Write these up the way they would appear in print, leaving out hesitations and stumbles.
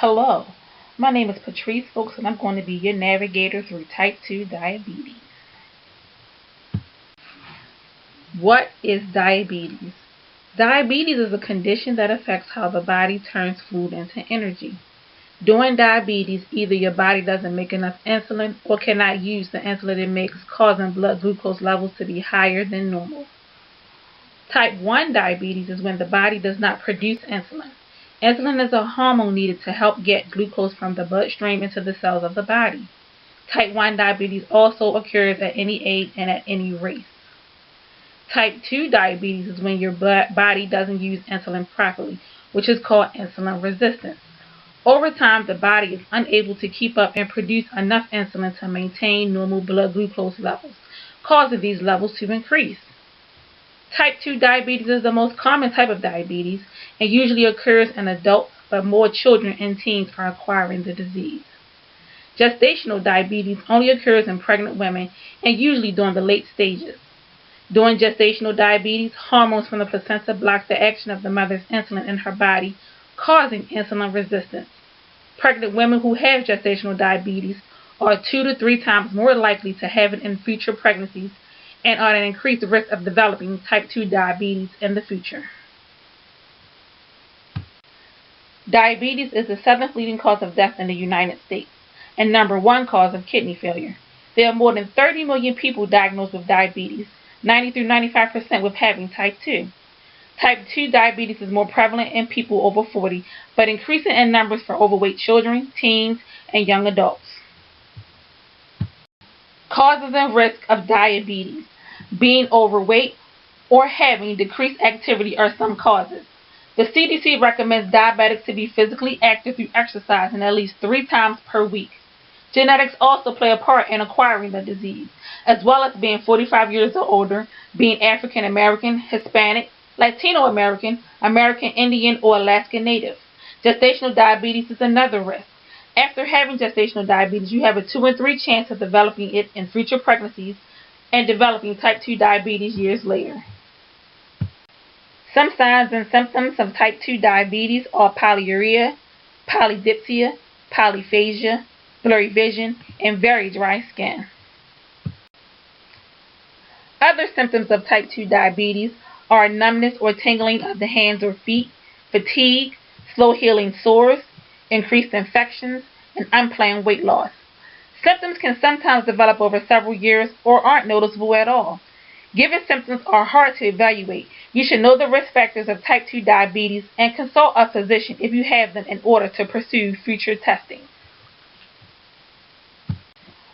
Hello, my name is Patrice Folks and I'm going to be your navigator through type 2 diabetes. What is diabetes? Diabetes is a condition that affects how the body turns food into energy. During diabetes, either your body doesn't make enough insulin or cannot use the insulin it makes, causing blood glucose levels to be higher than normal. Type 1 diabetes is when the body does not produce insulin. Insulin is a hormone needed to help get glucose from the bloodstream into the cells of the body. Type 1 diabetes also occurs at any age and at any race. Type 2 diabetes is when your body doesn't use insulin properly, which is called insulin resistance. Over time, the body is unable to keep up and produce enough insulin to maintain normal blood glucose levels, causing these levels to increase. Type 2 diabetes is the most common type of diabetes and usually occurs in adults, but more children and teens are acquiring the disease. Gestational diabetes only occurs in pregnant women and usually during the late stages. During gestational diabetes, hormones from the placenta block the action of the mother's insulin in her body, causing insulin resistance. Pregnant women who have gestational diabetes are 2 to 3 times more likely to have it in future pregnancies and are at an increased risk of developing type 2 diabetes in the future. Diabetes is the 7th leading cause of death in the United States and number 1 cause of kidney failure. There are more than 30 million people diagnosed with diabetes, 90 through 95% with having type 2. Type 2 diabetes is more prevalent in people over 40, but increasing in numbers for overweight children, teens, and young adults. Causes and risk of diabetes. Being overweight or having decreased activity are some causes. The CDC recommends diabetics to be physically active through exercising at least 3 times per week. Genetics also play a part in acquiring the disease, as well as being 45 years or older, being African American, Hispanic, Latino American, American Indian, or Alaskan Native. Gestational diabetes is another risk. After having gestational diabetes, you have a 2 in 3 chance of developing it in future pregnancies and developing type 2 diabetes years later. Some signs and symptoms of type 2 diabetes are polyuria, polydipsia, polyphagia, blurry vision, and very dry skin. Other symptoms of type 2 diabetes are numbness or tingling of the hands or feet, fatigue, slow healing sores, increased infections, and unplanned weight loss. Symptoms can sometimes develop over several years or aren't noticeable at all. Given symptoms are hard to evaluate, you should know the risk factors of type 2 diabetes and consult a physician if you have them in order to pursue future testing.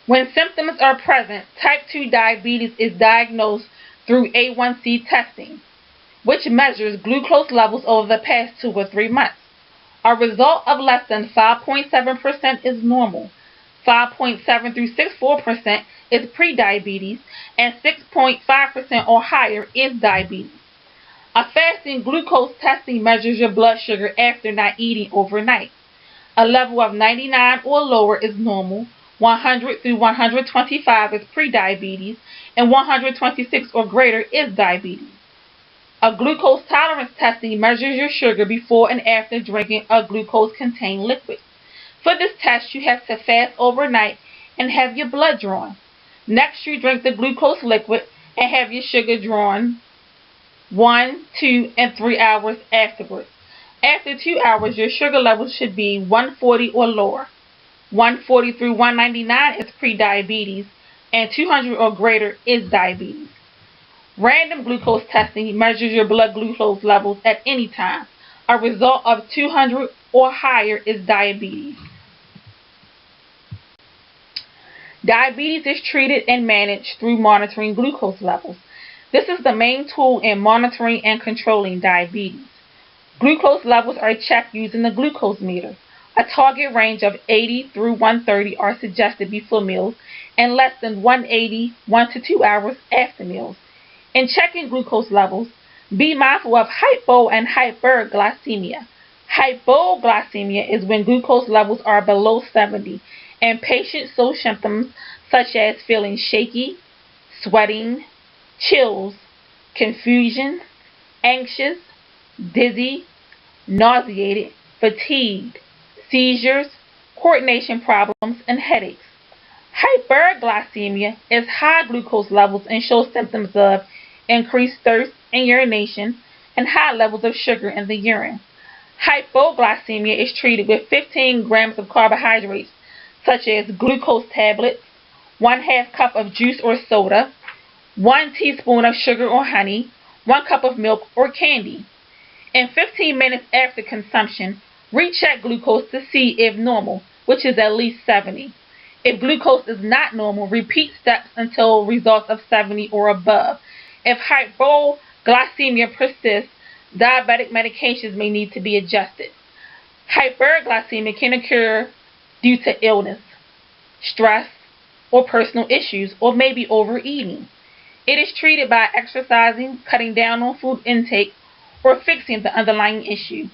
When symptoms are present, type 2 diabetes is diagnosed through A1C testing, which measures glucose levels over the past 2 or 3 months. A result of less than 5.7% is normal. 5.7 through 6.4% is prediabetes, and 6.5% or higher is diabetes. A fasting glucose testing measures your blood sugar after not eating overnight. A level of 99 or lower is normal. 100 through 125 is prediabetes, and 126 or greater is diabetes. A glucose tolerance testing measures your sugar before and after drinking a glucose-containing liquid. For this test, you have to fast overnight and have your blood drawn. Next, you drink the glucose liquid and have your sugar drawn 1, 2, and 3 hours afterwards. After 2 hours, your sugar level should be 140 or lower. 140 through 199 is prediabetes, and 200 or greater is diabetes. Random glucose testing measures your blood glucose levels at any time. A result of 200 or higher is diabetes. Diabetes is treated and managed through monitoring glucose levels. This is the main tool in monitoring and controlling diabetes. Glucose levels are checked using the glucose meter. A target range of 80 through 130 are suggested before meals and less than 180 1 to 2 hours after meals. In checking glucose levels, be mindful of hypo and hyperglycemia. Hypoglycemia is when glucose levels are below 70 and patients show symptoms such as feeling shaky, sweating, chills, confusion, anxious, dizzy, nauseated, fatigued, seizures, coordination problems, and headaches. Hyperglycemia is high glucose levels and shows symptoms of increased thirst and urination and high levels of sugar in the urine. Hypoglycemia is treated with 15 grams of carbohydrates, such as glucose tablets, 1/2 cup of juice or soda, 1 teaspoon of sugar or honey, 1 cup of milk or candy. In 15 minutes after consumption, recheck glucose to see if normal, which is at least 70. If glucose is not normal, repeat steps until results of 70 or above. If hypoglycemia persists, diabetic medications may need to be adjusted. Hyperglycemia can occur due to illness, stress, or personal issues, or maybe overeating. It is treated by exercising, cutting down on food intake, or fixing the underlying issue.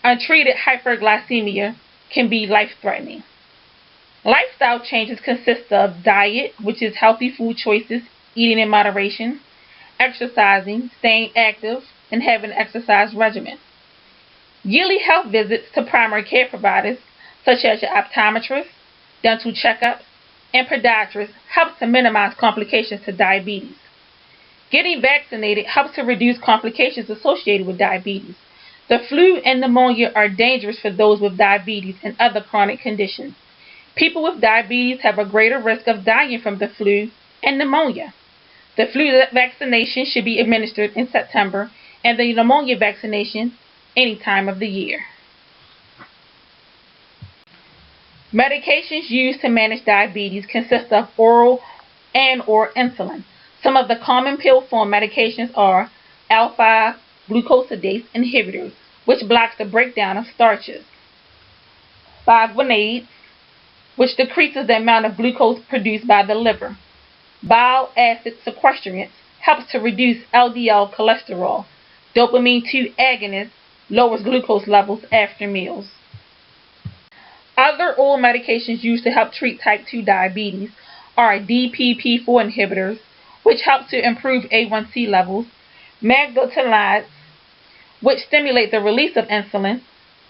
Untreated hyperglycemia can be life-threatening. Lifestyle changes consist of diet, which is healthy food choices, eating in moderation, exercising, staying active, and having an exercise regimen. Yearly health visits to primary care providers, such as your optometrist, dental checkups, and podiatrist, helps to minimize complications to diabetes. Getting vaccinated helps to reduce complications associated with diabetes. The flu and pneumonia are dangerous for those with diabetes and other chronic conditions. People with diabetes have a greater risk of dying from the flu and pneumonia. The flu vaccination should be administered in September, and the pneumonia vaccination any time of the year. Medications used to manage diabetes consist of oral and/or insulin. Some of the common pill form medications are alpha-glucosidase inhibitors, which blocks the breakdown of starches, bivalirudin, which decreases the amount of glucose produced by the liver. Bile acid sequestrants helps to reduce LDL cholesterol. Dopamine 2 agonist lowers glucose levels after meals. Other oral medications used to help treat type 2 diabetes are DPP-4 inhibitors, which help to improve A1C levels, maglutide, which stimulate the release of insulin,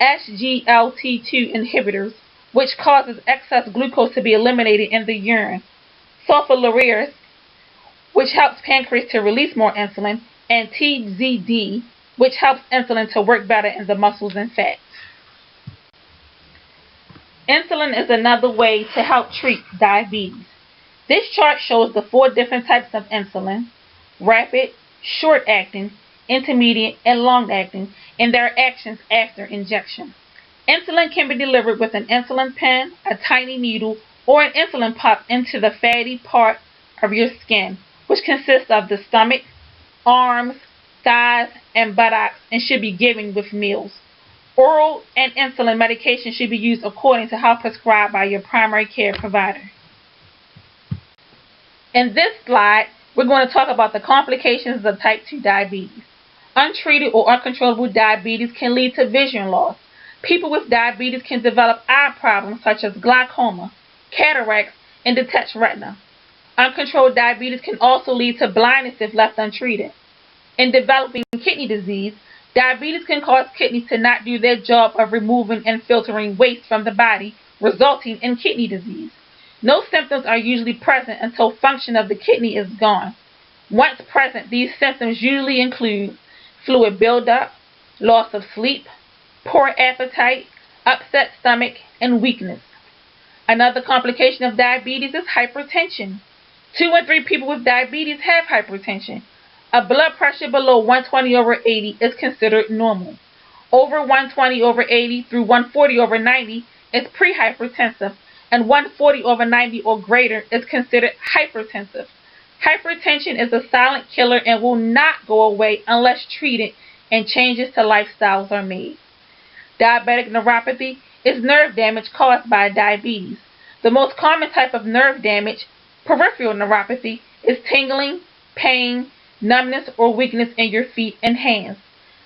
SGLT2 inhibitors, which causes excess glucose to be eliminated in the urine, sulfonylureas, which helps pancreas to release more insulin, and TZD, which helps insulin to work better in the muscles and fats. Insulin is another way to help treat diabetes. This chart shows the 4 different types of insulin: rapid, short-acting, intermediate, and long-acting, and their actions after injection. Insulin can be delivered with an insulin pen, a tiny needle, or an insulin pump into the fatty part of your skin, which consists of the stomach, arms, thighs, and buttocks, and should be given with meals. Oral and insulin medication should be used according to how prescribed by your primary care provider. In this slide, we're going to talk about the complications of type 2 diabetes. Untreated or uncontrollable diabetes can lead to vision loss. People with diabetes can develop eye problems such as glaucoma, cataracts, and detached retina. Uncontrolled diabetes can also lead to blindness if left untreated. In developing kidney disease, diabetes can cause kidneys to not do their job of removing and filtering waste from the body, resulting in kidney disease. No symptoms are usually present until function of the kidney is gone. Once present, these symptoms usually include fluid buildup, loss of sleep, poor appetite, upset stomach, and weakness. Another complication of diabetes is hypertension. 2 in 3 people with diabetes have hypertension. A blood pressure below 120/80 is considered normal. Over 120/80 through 140/90 is prehypertensive, and 140/90 or greater is considered hypertensive. Hypertension is a silent killer and will not go away unless treated and changes to lifestyles are made. Diabetic neuropathy is nerve damage caused by diabetes. The most common type of nerve damage, peripheral neuropathy, is tingling, pain, numbness, or weakness in your feet and hands.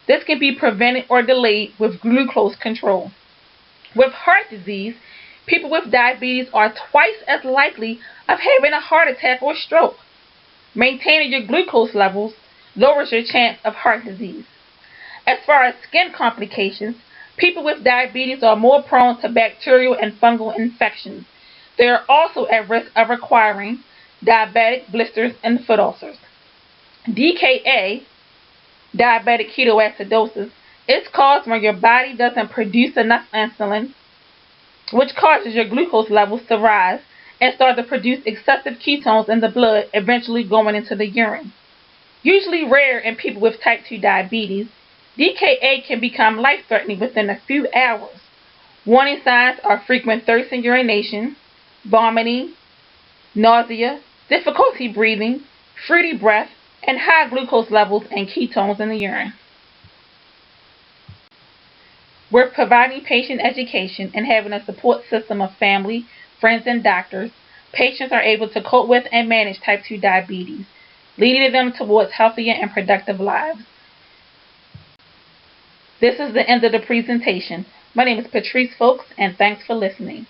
This can be prevented or delayed with glucose control. With heart disease, people with diabetes are twice as likely of having a heart attack or stroke. Maintaining your glucose levels lowers your chance of heart disease. As far as skin complications, People with diabetes are more prone to bacterial and fungal infections. They are also at risk of acquiring diabetic blisters and foot ulcers. DKA, diabetic ketoacidosis, is caused when your body doesn't produce enough insulin, which causes your glucose levels to rise and start to produce excessive ketones in the blood, eventually going into the urine. Usually rare in people with type 2 diabetes, DKA can become life-threatening within a few hours. Warning signs are frequent thirst and urination, vomiting, nausea, difficulty breathing, fruity breath, and high glucose levels and ketones in the urine. We're providing patient education and having a support system of family, friends, and doctors. Patients are able to cope with and manage type 2 diabetes, leading them towards healthier and productive lives. This is the end of the presentation. My name is Patrice Folks, and thanks for listening.